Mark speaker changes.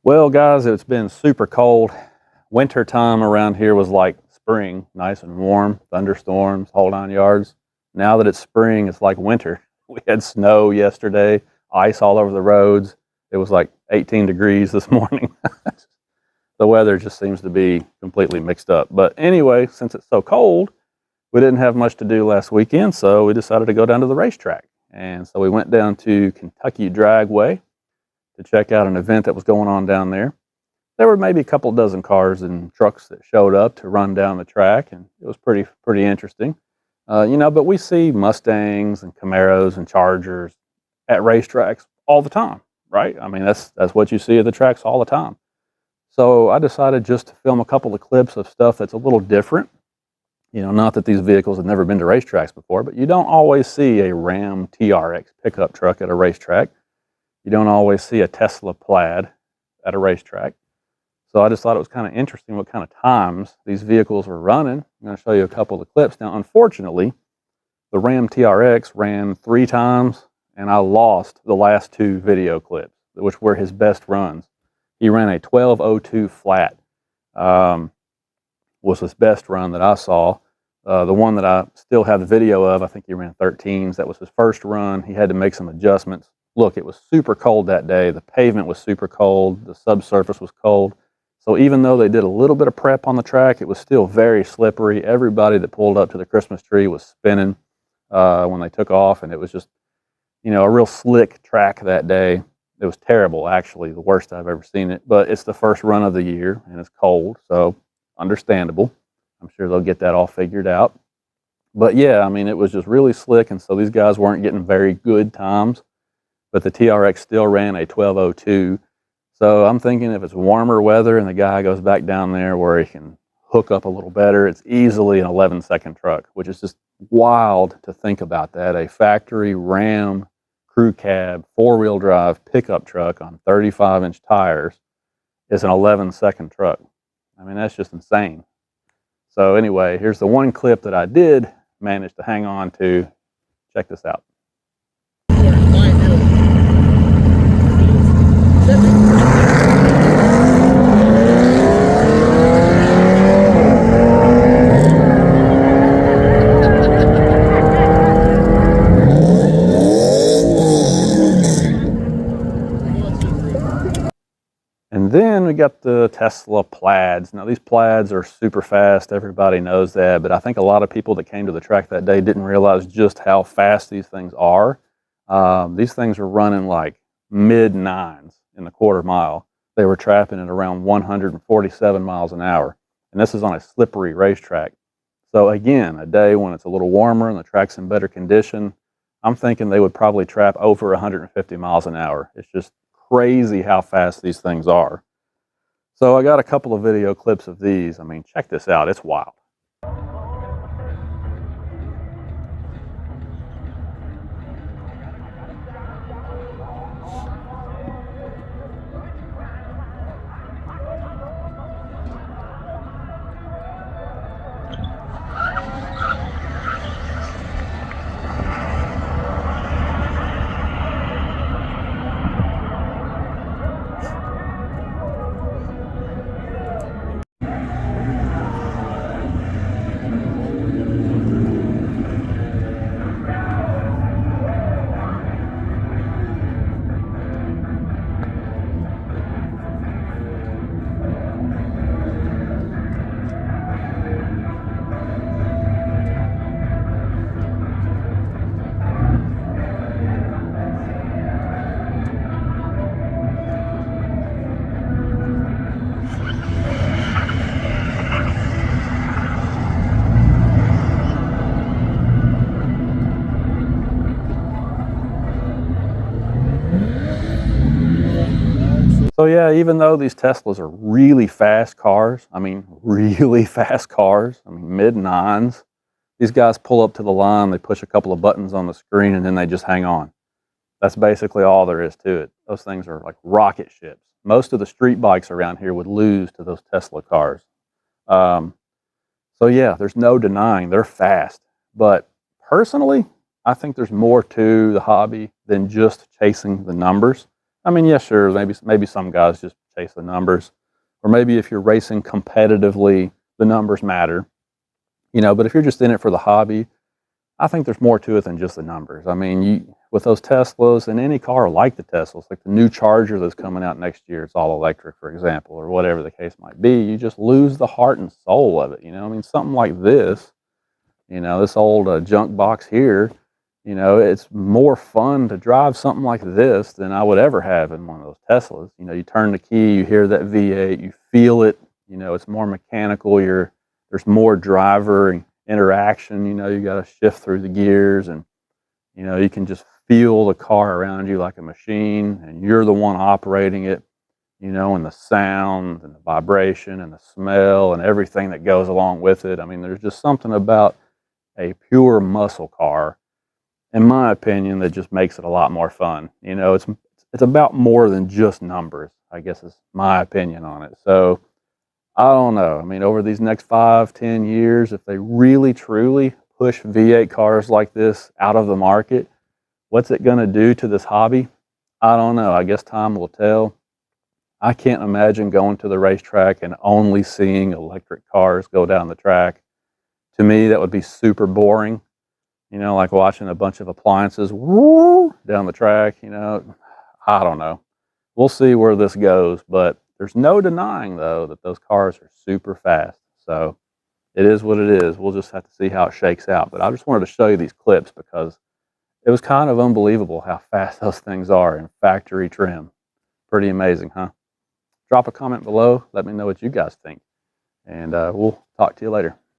Speaker 1: Well, guys, it's been super cold. Winter time around here was like spring, nice and warm, thunderstorms, whole 9 yards. Now that it's spring, it's like winter. We had snow yesterday, ice all over the roads. It was like 18 degrees this morning. The weather just seems to be completely mixed up. But anyway, since it's so cold, we didn't have much to do last weekend, so we decided to go down to the racetrack. And so we went down to Kentucky Dragway to check out an event that was going on down there. There were maybe a couple dozen cars and trucks that showed up to run down the track, and it was pretty interesting. But we see Mustangs and Camaros and Chargers at racetracks all the time, right? I mean, that's what you see at the tracks all the time. So I decided just to film a couple of clips of stuff that's a little different. Not that these vehicles have never been to racetracks before, but you don't always see a Ram TRX pickup truck at a racetrack. You don't always see a Tesla Plaid at a racetrack. So I just thought it was kind of interesting what kind of times these vehicles were running. I'm going to show you a couple of clips. Now, unfortunately, the Ram TRX ran 3 times, and I lost the last 2 video clips, which were his best runs. He ran a 12:02 flat, was his best run that I saw. The one that I still have the video of, I think he ran 13s. That was his first run. He had to make some adjustments. Look, it was super cold that day. The pavement was super cold. The subsurface was cold. So even though they did a little bit of prep on the track, it was still very slippery. Everybody that pulled up to the Christmas tree was spinning when they took off, and it was just, a real slick track that day. It was terrible, actually, the worst I've ever seen it. But it's the first run of the year, and it's cold, so understandable. I'm sure they'll get that all figured out. But yeah, I mean, it was just really slick, and so these guys weren't getting very good times. But the TRX still ran a 12:02. So I'm thinking if it's warmer weather and the guy goes back down there where he can hook up a little better, it's easily an 11-second truck, which is just wild to think about that. A factory Ram crew cab, 4-wheel drive pickup truck on 35-inch tires is an 11-second truck. I mean, that's just insane. So anyway, here's the one clip that I did manage to hang on to. Check this out. And then we got the Tesla Plaids. Now these Plaids are super fast, everybody knows that, but I think a lot of people that came to the track that day didn't realize just how fast these things are. These things are running like mid-9s in the quarter mile. They were trapping at around 147 miles an hour, and this is on a slippery racetrack. So again, a day when it's a little warmer and the track's in better condition, I'm thinking they would probably trap over 150 miles an hour. It's just crazy how fast these things are. So I got a couple of video clips of these. I mean, check this out. It's wild. So yeah, even though these Teslas are really fast cars, I mean, really fast cars, I mean, mid-9s, these guys pull up to the line, they push a couple of buttons on the screen, and then they just hang on. That's basically all there is to it. Those things are like rocket ships. Most of the street bikes around here would lose to those Tesla cars. So yeah, there's no denying they're fast. But personally, I think there's more to the hobby than just chasing the numbers. I mean, yeah, sure, maybe some guys just chase the numbers, or maybe if you're racing competitively, the numbers matter, you know. But if you're just in it for the hobby, I think there's more to it than just the numbers. I mean, with those Teslas and any car like the Teslas, like the new Charger that's coming out next year, it's all electric, for example, or whatever the case might be. You just lose the heart and soul of it. You know, I mean, something like this, you know, this old junk box here, you know, it's more fun to drive something like this than I would ever have in one of those Teslas. You know, you turn the key, you hear that V8, you feel it. You know, it's more mechanical. There's more driver interaction. You know, you got to shift through the gears, and you know, you can just feel the car around you like a machine, and you're the one operating it. You know, and the sound and the vibration and the smell and everything that goes along with it. I mean, there's just something about a pure muscle car, in my opinion, that just makes it a lot more fun. You know, it's about more than just numbers, I guess is my opinion on it. So I don't know. I mean, over these next 5, 10 years, if they really truly push V8 cars like this out of the market, what's it going to do to this hobby? I don't know. I guess time will tell. I can't imagine going to the racetrack and only seeing electric cars go down the track. To me, that would be super boring. You know, like watching a bunch of appliances woo, down the track. You know, I don't know. We'll see where this goes, but there's no denying, though, that those cars are super fast. So it is what it is. We'll just have to see how it shakes out. But I just wanted to show you these clips because it was kind of unbelievable how fast those things are in factory trim. Pretty amazing, huh? Drop a comment below. Let me know what you guys think. And we'll talk to you later.